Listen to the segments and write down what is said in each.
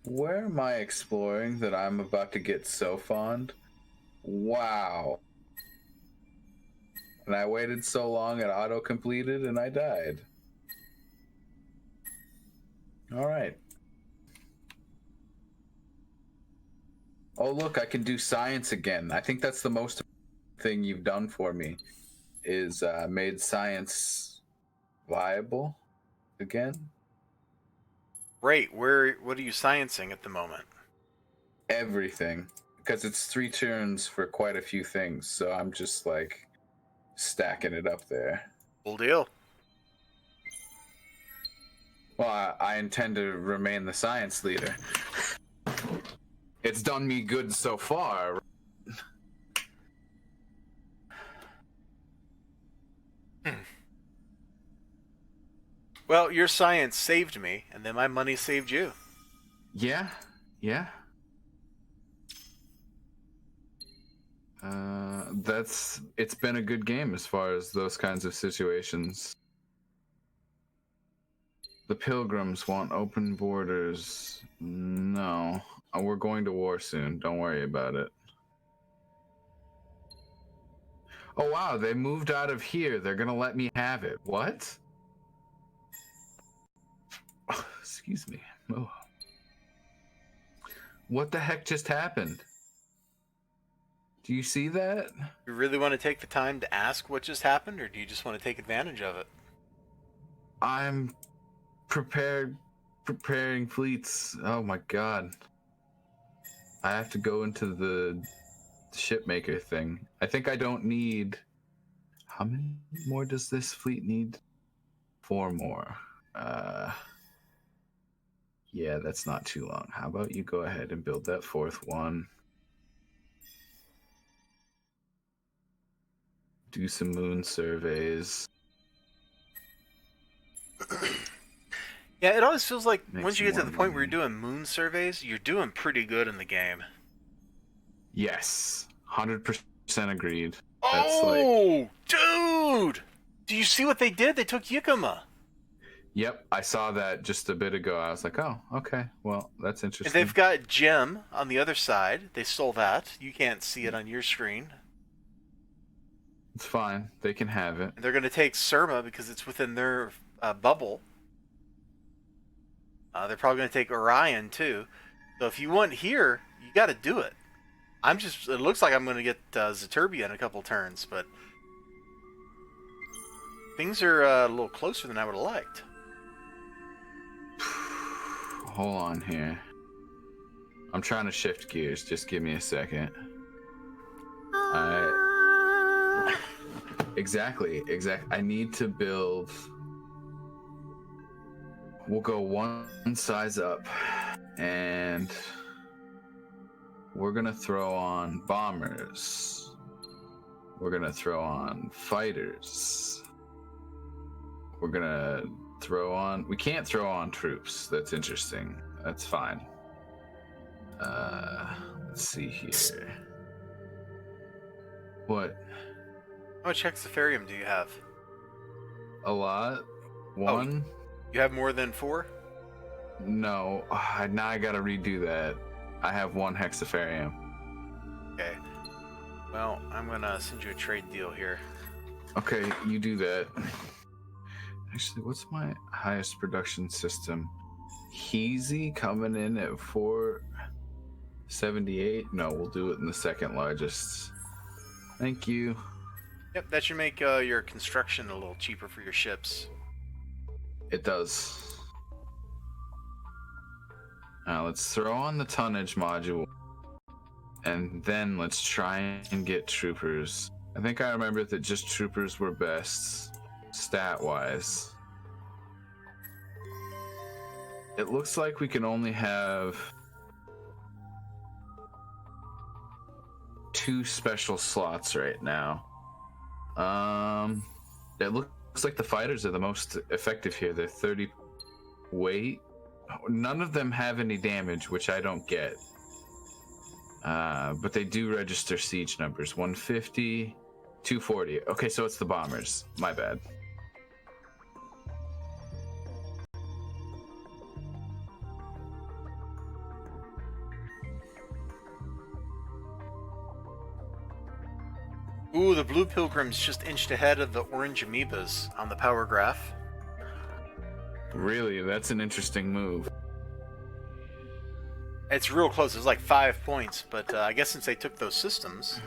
Where am I exploring that I'm about to get so fond? Wow. And I waited so long it auto-completed and I died. Alright. Oh look, I can do science again. I think that's the most thing you've done for me, is made science viable again. Right, what are you sciencing at the moment? Everything. Because it's 3 turns for quite a few things, so I'm just like stacking it up there. Full deal. Well, I intend to remain the science leader. It's done me good so far. Well, your science saved me, and then my money saved you. Yeah, yeah. It's been a good game as far as those kinds of situations. The Pilgrims want open borders. No. We're going to war soon. Don't worry about it. Oh, wow. They moved out of here. They're going to let me have it. What? Oh, excuse me. Oh. What the heck just happened? Do you see that? You really want to take the time to ask what just happened, or do you just want to take advantage of it? I'm preparing fleets. Oh my god. I have to go into the shipmaker thing. I think I don't need... How many more does this fleet need? 4 more. Yeah, that's not too long. How about you go ahead and build that 4th one? Do some moon surveys. Yeah, it always feels like Make once you some get to more the point where money. you're doing moon surveys, you're doing pretty good in the game. Yes, 100% agreed. That's Oh, dude! Do you see what they did? They took Yakima. Yep, I saw that just a bit ago. I was like, oh, okay, well, that's And interesting. they've got Gem on the other side. They stole that. You can't see it on your screen. It's fine. They can have it. And they're going to take Surma because it's within their bubble. They're probably going to take Orion too. So if you want here, you got to do it. It looks like I'm going to get Zeturbia in a couple turns, but things are a little closer than I would have liked. Hold on here. I'm trying to shift gears. Just give me a second. Exactly. I need to build... We'll go one size up, and we're gonna throw on bombers. We're gonna throw on fighters. We're gonna throw on... We can't throw on troops. That's interesting. That's fine. Let's see here. What? How much Hexatherium do you have? A lot. 1. You have more than 4? No. Now I gotta redo that. I have 1 hexatherium. Okay. Well, I'm gonna send you a trade deal here. Okay, you do that. Actually, what's my highest production system? Heezy coming in at 478? No, we'll do it in the second largest. Thank you. Yep, that should make your construction a little cheaper for your ships. It does. Now let's throw on the tonnage module. And then let's try and get troopers. I think I remember that just troopers were best, stat-wise. It looks like we can only have 2 special slots right now. It looks like the fighters are the most effective here. They're 30 weight. None of them have any damage, which I don't get. But they do register siege numbers. 150, 240. Okay, so it's the bombers. My bad. Ooh, the blue pilgrims just inched ahead of the orange amoebas on the power graph. Really, that's an interesting move. It's real close. It was like 5 points, but I guess since they took those systems...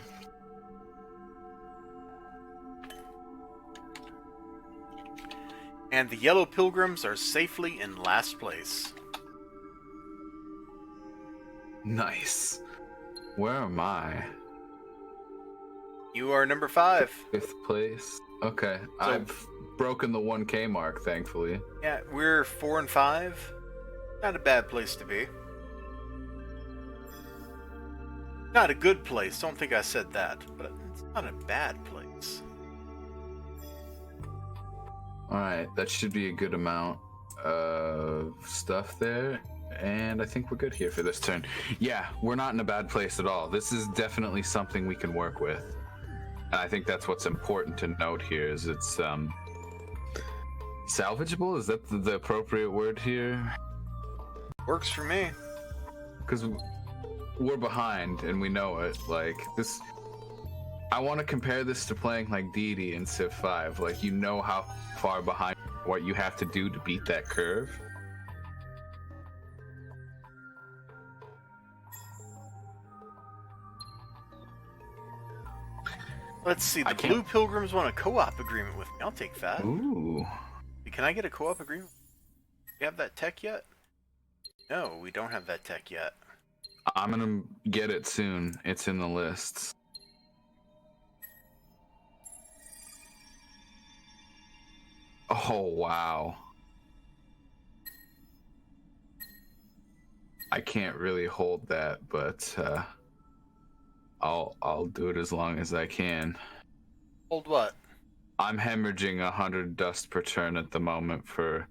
And the yellow pilgrims are safely in last place. Nice. Where am I? You are number 5. 5th place. Okay, So- I've broken the 1K mark, thankfully. Yeah, we're 4 and 5. Not a bad place to be. Not a good place. Don't think I said that, but it's not a bad place. Alright, that should be a good amount of stuff there. And I think we're good here for this turn. Yeah, we're not in a bad place at all. This is definitely something we can work with. And I think that's what's important to note here is it's salvageable? Is that the appropriate word here? Works for me. Because we're behind and we know it. Like, this... I want to compare this to playing like Deity in Civ 5. Like, you know how far behind what you have to do to beat that curve. Let's see. The Blue Pilgrims want a co-op agreement with me. I'll take that. Ooh. Can I get a co-op agreement? Do you have that tech yet? No, we don't have that tech yet. I'm gonna get it soon. It's in the lists. Oh, wow. I can't really hold that, but I'll do it as long as I can. Hold what? I'm hemorrhaging 100 dust per turn at the moment for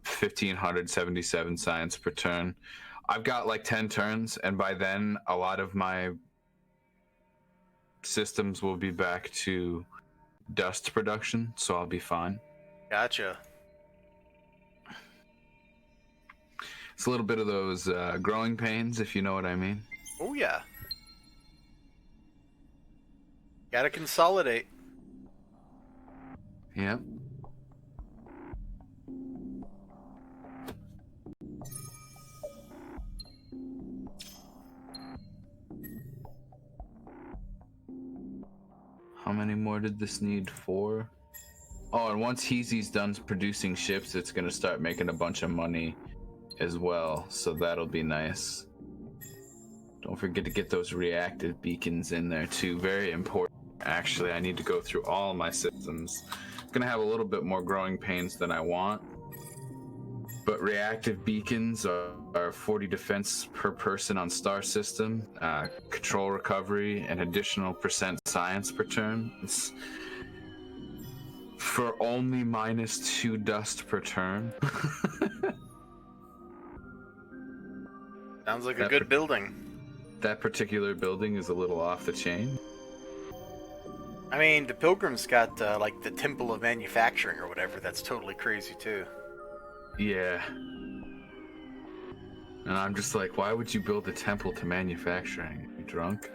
1,577 science per turn. I've got like 10 turns, and by then a lot of my systems will be back to dust production, so I'll be fine. Gotcha. It's a little bit of those growing pains, if you know what I mean. Oh yeah. Gotta consolidate. Yep. How many more did this need? 4? Oh, and once Heezy's done producing ships, it's gonna start making a bunch of money as well, so that'll be nice. Don't forget to get those reactive beacons in there too. Very important. Actually, I need to go through all my systems. I'm gonna have a little bit more growing pains than I want, but reactive beacons are 40 defense per person on star system, control recovery, and additional percent science per turn. It's for only -2 dust per turn. Sounds like a good building. That particular building is a little off the chain. I mean, the Pilgrims got like the Temple of Manufacturing or whatever. That's totally crazy too. Yeah. And I'm just like, why would you build a temple to manufacturing? Are you drunk?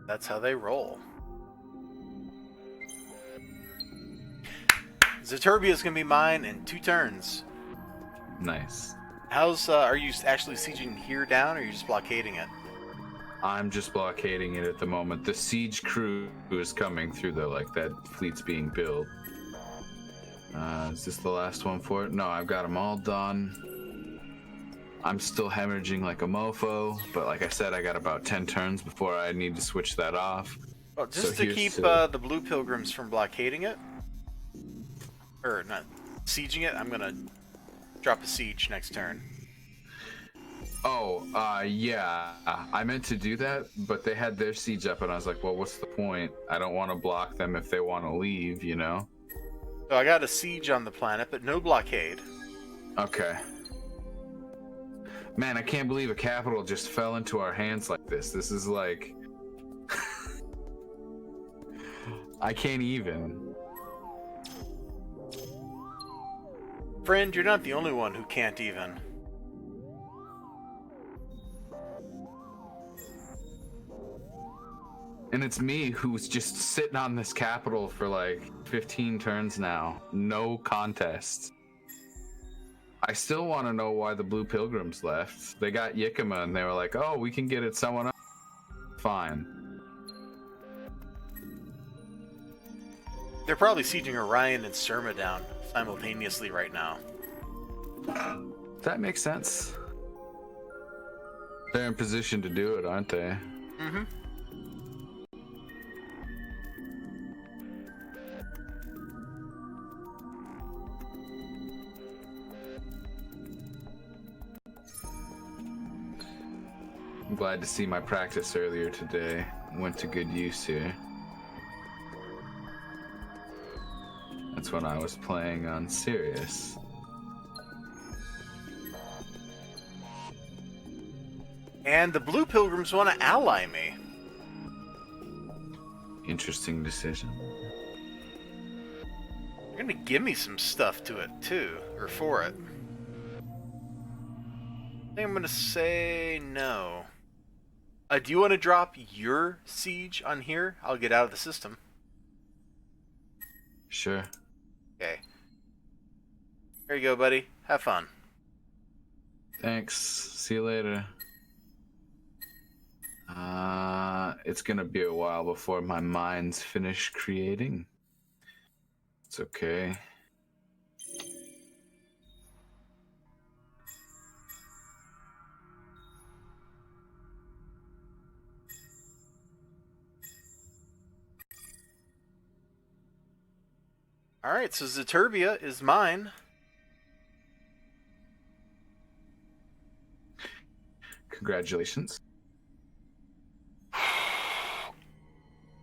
That's how they roll. Zeturbia's gonna be mine in 2 turns. Nice. How's are you actually sieging here down, or are you just blockading it? I'm just blockading it at the moment. The siege crew is coming through though, like that fleet's being built. Is this the last one for it? No, I've got them all done. I'm still hemorrhaging like a mofo, but like I said, I got about 10 turns before I need to switch that off. Well, just So to keep the Blue Pilgrims from blockading it, or not sieging it, I'm gonna drop a siege next turn. Oh, yeah. I meant to do that, but they had their siege up, and I was like, well, what's the point? I don't want to block them if they want to leave, you know? So I got a siege on the planet, but no blockade. Okay. Man, I can't believe a capital just fell into our hands like this. This is like... I can't even. Friend, you're not the only one who can't even. And it's me who's just sitting on this capital for like 15 turns now. No contest. I still want to know why the Blue Pilgrims left. They got Yakima and they were like, oh, we can get it someone else. Fine. They're probably sieging Orion and Surma down simultaneously right now. That makes sense. They're in position to do it, aren't they? Mm-hmm. I'm glad to see my practice earlier today went to good use here. That's when I was playing on Sirius. And the Blue Pilgrims want to ally me. Interesting decision. They're going to give me some stuff to it, too. Or for it. I think I'm going to say no. Do you want to drop your siege on here? I'll get out of the system. Sure. Okay. Here you go, buddy. Have fun. Thanks. See you later. It's gonna be a while before my mind's finished creating. It's okay. Alright, so Zeturbia is mine. Congratulations.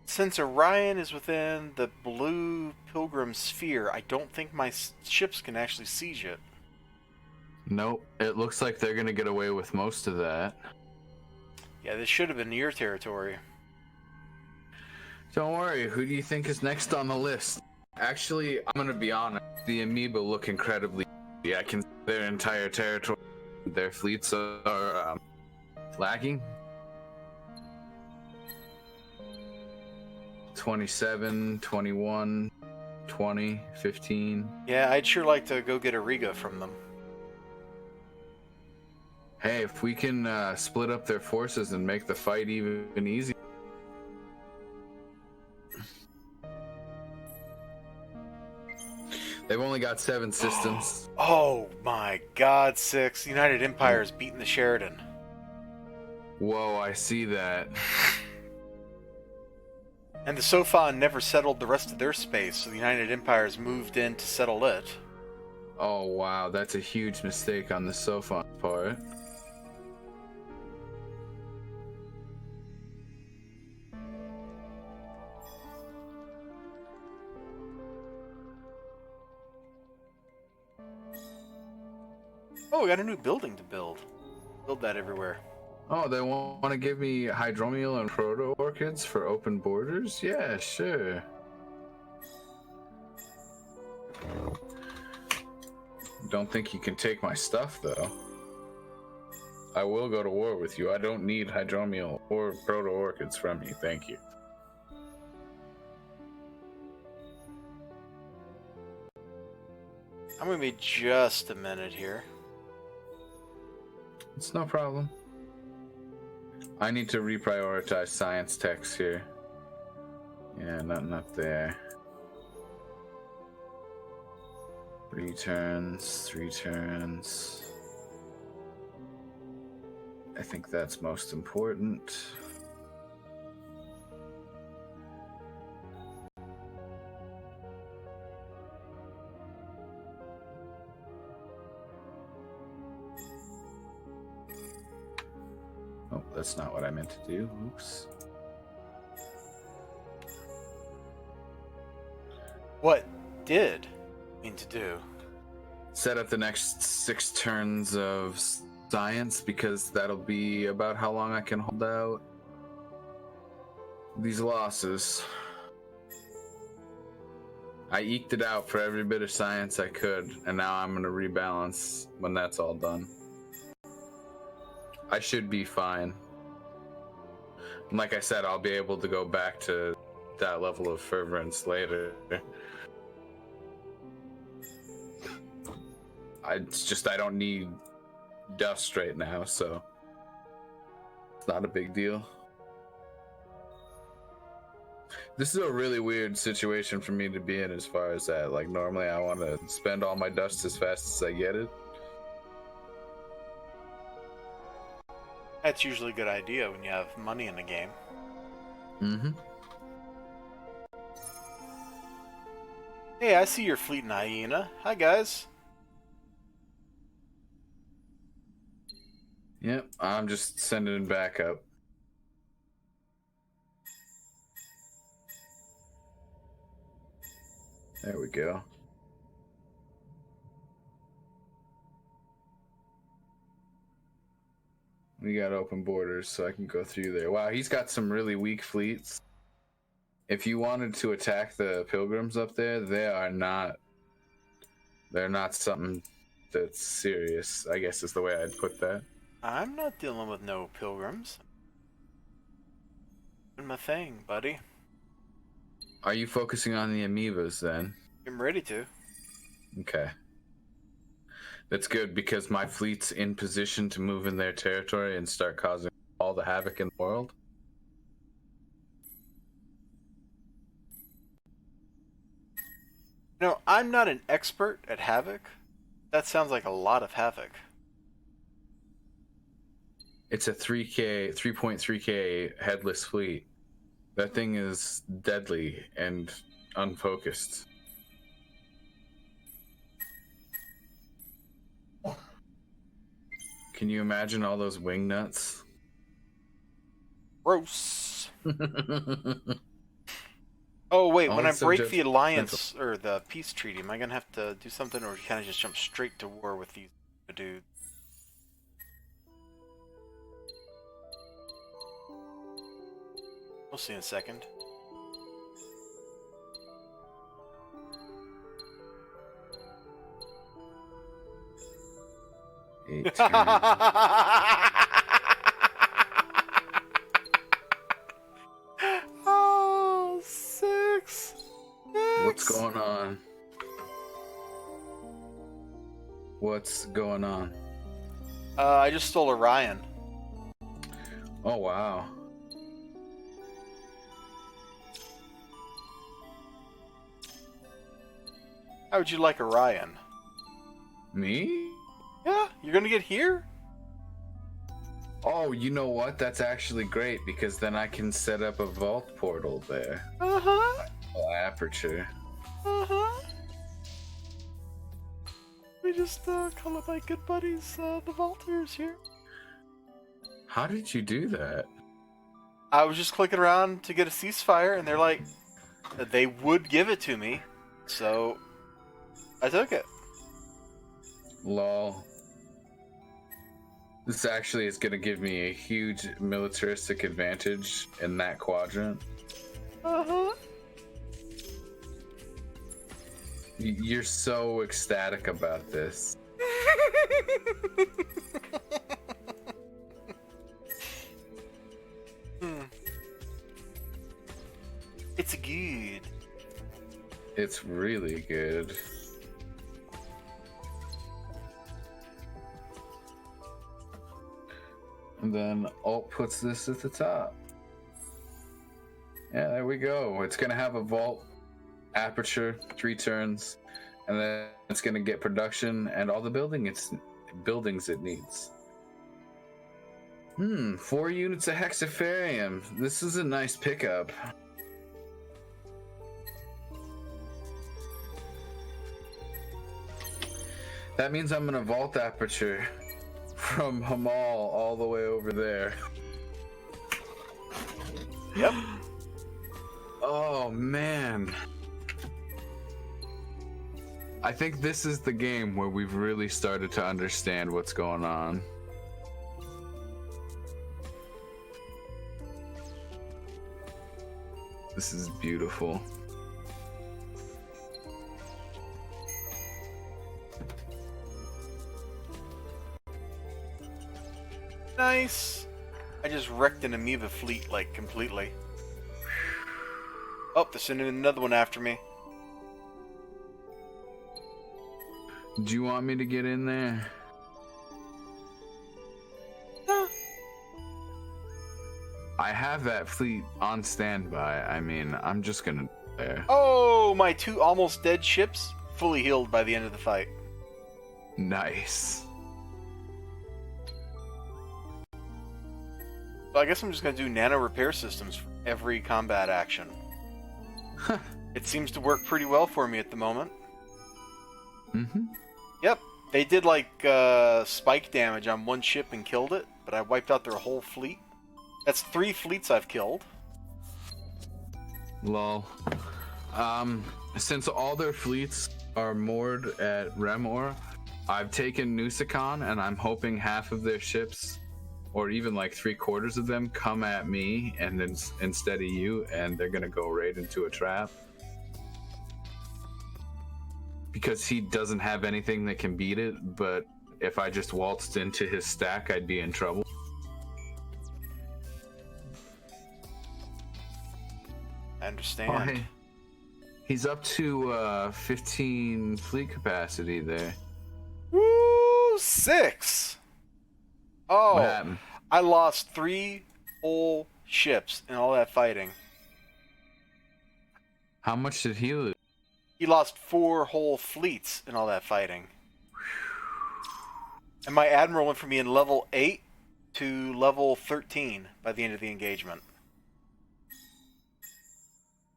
Since Orion is within the Blue Pilgrim sphere, I don't think my ships can actually siege it. Nope. It looks like they're gonna get away with most of that. Yeah, this should have been your territory. Don't worry. Who do you think is next on the list? Actually, I'm gonna be honest. The Amoeba look incredibly. I can see their entire territory. Their fleets are lacking. 27, 21, 20, 15. Yeah, I'd sure like to go get a Riga from them. Hey, if we can split up their forces and make the fight even easier. They've only got 7 systems. Oh my god, 6. United Empire is beating the Sheridan. Whoa, I see that. And the Sophan never settled the rest of their space, so the United Empire's moved in to settle it. Oh wow, that's a huge mistake on the Sophan part. Oh, we got a new building to build. Build that everywhere. Oh, they want to give me hydromial and proto-orchids for open borders? Yeah, sure. Don't think you can take my stuff, though. I will go to war with you. I don't need hydromial or proto-orchids from you, thank you. I'm gonna be just a minute here. It's no problem. I need to reprioritize science techs here. Yeah, nothing up there. 3 turns, 3 turns. I think that's most important. Oh, that's not what I meant to do. Oops. What did mean to do? Set up the next 6 turns of science, because that'll be about how long I can hold out these losses. I eked it out for every bit of science I could, and now I'm going to rebalance when that's all done. I should be fine. And like I said, I'll be able to go back to that level of fervence later. It's just I don't need dust right now, so it's not a big deal. This is a really weird situation for me to be in as far as that. Like, normally I want to spend all my dust as fast as I get it. That's usually a good idea when you have money in the game. Mm-hmm. Hey, I see your fleet in Hyena. Hi, guys. Yep, I'm just sending it back up. There we go. We got open borders, so I can go through there. Wow, he's got some really weak fleets. If you wanted to attack the pilgrims up there, they're not something that's serious, I guess is the way I'd put that. I'm not dealing with no pilgrims. Doing my thing, buddy. Are you focusing on the amoebas then? I'm ready to. Okay. That's good because my fleet's in position to move in their territory and start causing all the havoc in the world. No, I'm not an expert at havoc. That sounds like a lot of havoc. It's a 3.3k headless fleet. That thing is deadly and unfocused. Can you imagine all those wing nuts? Gross. Oh wait, when I break the alliance or the peace treaty, am I gonna have to do something, or kind of just jump straight to war with these dudes? We'll see in a second. Oh, six. What's going on? What's going on? I just stole Orion. Oh, wow. How would you like Orion? Me? Yeah, you're gonna get here? Oh, you know what? That's actually great because then I can set up a vault portal there. Uh-huh. Aperture. Uh-huh. We just call up my good buddies, the vaulters here. How did you do that? I was just clicking around to get a ceasefire, and they're like, they would give it to me, so I took it. Lol. This actually is going to give me a huge militaristic advantage in that quadrant. Uh-huh. You're so ecstatic about this. It's good. It's really good. And then Alt puts this at the top. Yeah, there we go. It's going to have a vault aperture, 3 turns, and then it's going to get production and all the buildings it needs. 4 units of hexafarium. This is a nice pickup. That means I'm going to vault aperture from Hamal all the way over there. Yep. Oh, man. I think this is the game where we've really started to understand what's going on. This is beautiful. Nice. I just wrecked an amoeba fleet, like, completely. Oh, they're sending another one after me. Do you want me to get in there? No. I have that fleet on standby. I mean, I'm just gonna there. Oh, my 2 almost dead ships fully healed by the end of the fight. Nice. So I guess I'm just gonna do nano repair systems for every combat action. It seems to work pretty well for me at the moment. Mm-hmm. Yep, they did like spike damage on one ship and killed it, but I wiped out their whole fleet. That's 3 fleets I've killed. Lol. Since all their fleets are moored at Remor, I've taken Nusicon, and I'm hoping half of their ships, or even like 3/4 of them, come at me and then instead of you, and they're gonna go right into a trap. Because he doesn't have anything that can beat it, but if I just waltzed into his stack, I'd be in trouble. I understand. Oh, hey. He's up to 15 fleet capacity there. Woo! 6! Oh, What happened? I lost 3 whole ships in all that fighting. How much did he lose? He lost 4 whole fleets in all that fighting. And my admiral went from being level 8 to level 13 by the end of the engagement.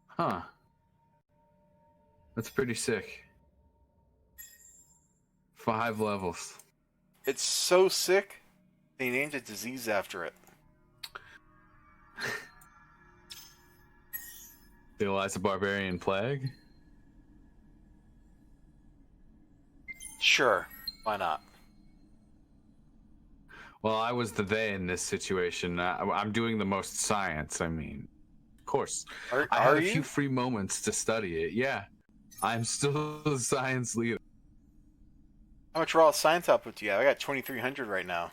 Huh. That's pretty sick. 5 levels. It's so sick, they named a disease after it. The Elizibar plague? Sure, why not? Well, I was the they in this situation. I'm doing the most science, I mean. Of course. I had a few free moments to study it. Yeah. I'm still the science leader. How much raw science output do you have? I got 2,300 right now.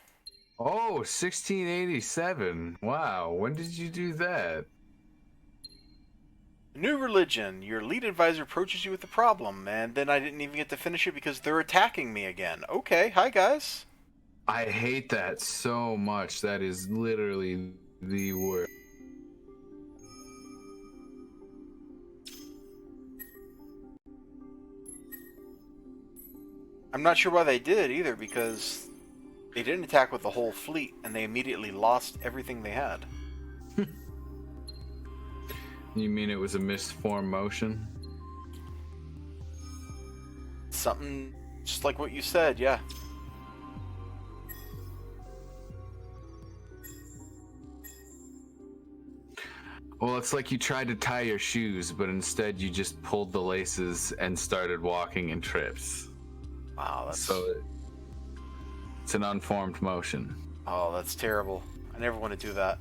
Oh, 1687. Wow. When did you do that? New religion. Your lead advisor approaches you with a problem, and then I didn't even get to finish it because they're attacking me again. Okay, hi guys. I hate that so much. That is literally the worst. I'm not sure why they did either, because they didn't attack with the whole fleet, and they immediately lost everything they had. You mean it was a misformed motion? Something just like what you said, yeah. Well, it's like you tried to tie your shoes, but instead you just pulled the laces and started walking in trips. Wow, that's... So it's an unformed motion. Oh, that's terrible. I never want to do that.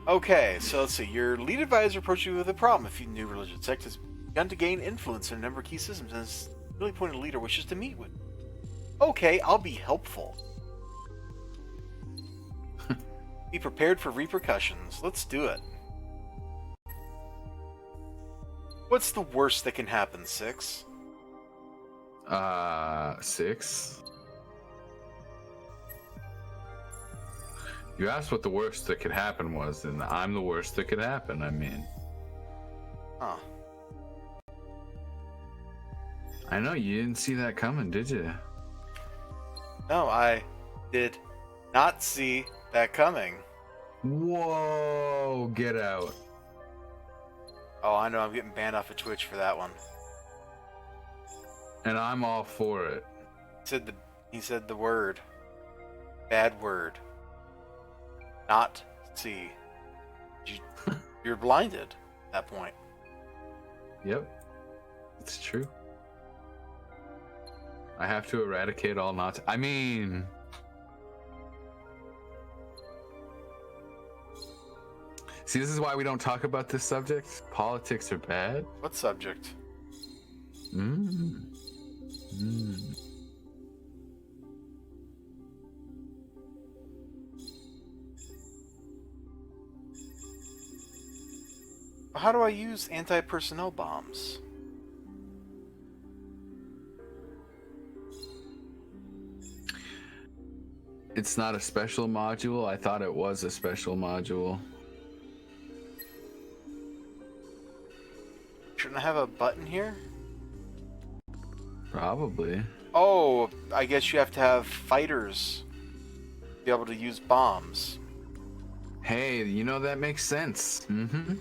Okay, so let's see. Your lead advisor approached you with a problem. If your new religious sect has begun to gain influence in a number of key systems and this really appointed leader wishes to meet with. Okay, I'll be helpful. Be prepared for repercussions. Let's do it. What's the worst that can happen, Six? 6? You asked what the worst that could happen was, and I'm the worst that could happen, I mean. Huh. I know, you didn't see that coming, did you? No, I did not see that coming. Whoa, get out. Oh, I know, I'm getting banned off of Twitch for that one. And I'm all for it. He said the word. Bad word. Not see. You're blinded at that point. Yep. It's true. I have to eradicate all not. I mean... See, this is why we don't talk about this subject. Politics are bad. What subject? How do I use anti-personnel bombs? It's not a special module. I thought it was a special module. Shouldn't I have a button here? Probably. Oh, I guess you have to have fighters to be able to use bombs. Hey, you know, that makes sense. Mm-hmm.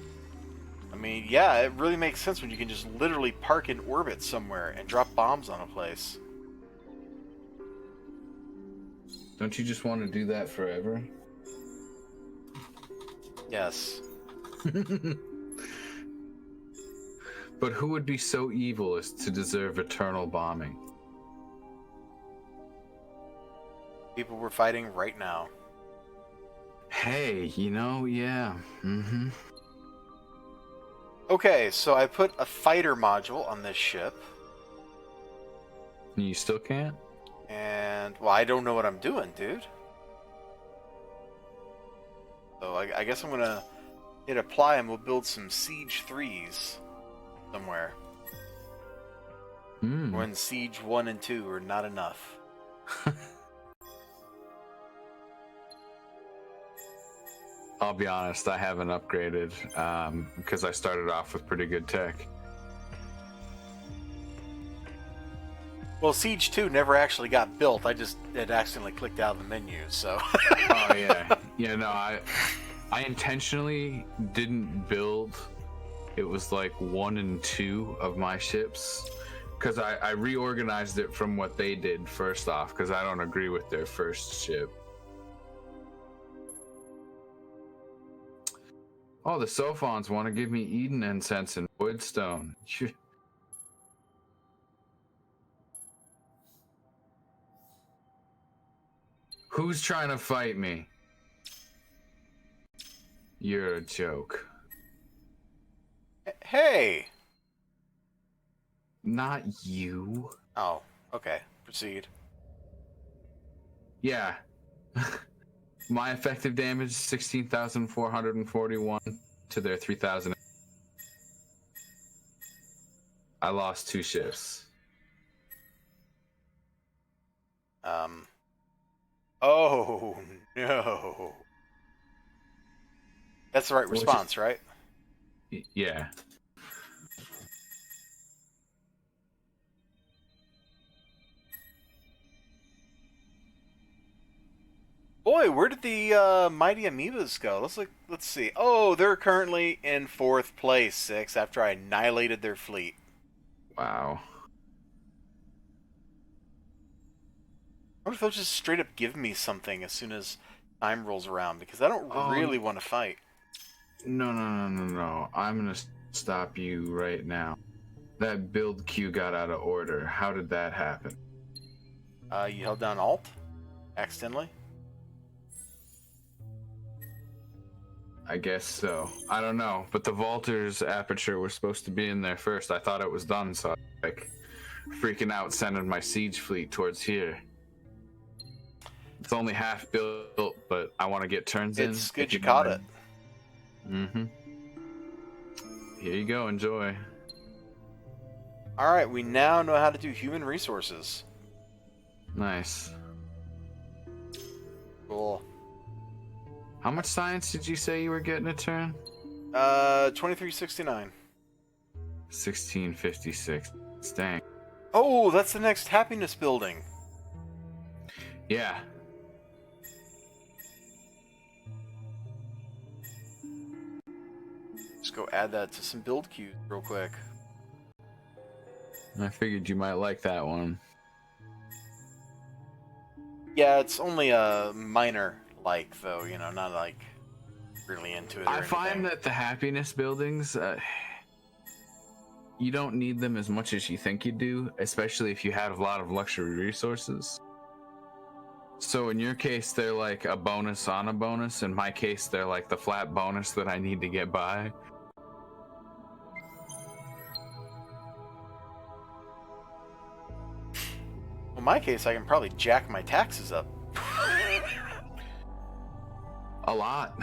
I mean, yeah, it really makes sense when you can just literally park in orbit somewhere and drop bombs on a place. Don't you just want to do that forever? Yes. But who would be so evil as to deserve eternal bombing? People we're fighting right now. Hey, you know, yeah. Mm-hmm. Okay, so I put a fighter module on this ship. You still can't? And, well, I don't know what I'm doing, dude. So I guess I'm gonna hit apply and we'll build some Siege 3s somewhere. When Siege 1 and 2 are not enough. I'll be honest, I haven't upgraded because I started off with pretty good tech. Well, Siege 2 never actually got built. I just had accidentally clicked out of the menu, so... Oh, yeah. Yeah, no, I intentionally didn't build. It was like 1 and 2 of my ships. Because I reorganized it from what they did first off, because I don't agree with their first ship. Oh, the Sophons want to give me Eden incense and woodstone. Who's trying to fight me? You're a joke. Hey! Not you. Oh, okay. Proceed. Yeah. My effective damage 16,441 to their 3,000. I lost 2 ships. Oh, no. That's the right response, right? Yeah. Boy, where did the mighty amoebas go? Let's see. Oh, they're currently in 4th place, 6, after I annihilated their fleet. Wow. What if they'll just straight up give me something as soon as time rolls around? Because I don't really want to fight. No. I'm gonna stop you right now. That build queue got out of order. How did that happen? You held down Alt? Accidentally? I guess so. I don't know. But the Vaulter's aperture was supposed to be in there first. I thought it was done, so I was like freaking out sending my siege fleet towards here. It's only half built, but I want to get turns in. It's good you caught it. Mm-hmm. Here you go. Enjoy. Alright, we now know how to do human resources. Nice. Cool. How much science did you say you were getting a turn? 2369. 1656. Dang. Oh, that's the next happiness building. Yeah. Let's go add that to some build queues real quick. I figured you might like that one. Yeah, it's only a minor like, though, you know, not like really into it or I find anything. that the happiness buildings, you don't need them as much as you think you do, especially if you have a lot of luxury resources. So in your case, they're like a bonus on a bonus. In my case, they're like the flat bonus that I need to get by. In my case, I can probably jack my taxes up. A lot.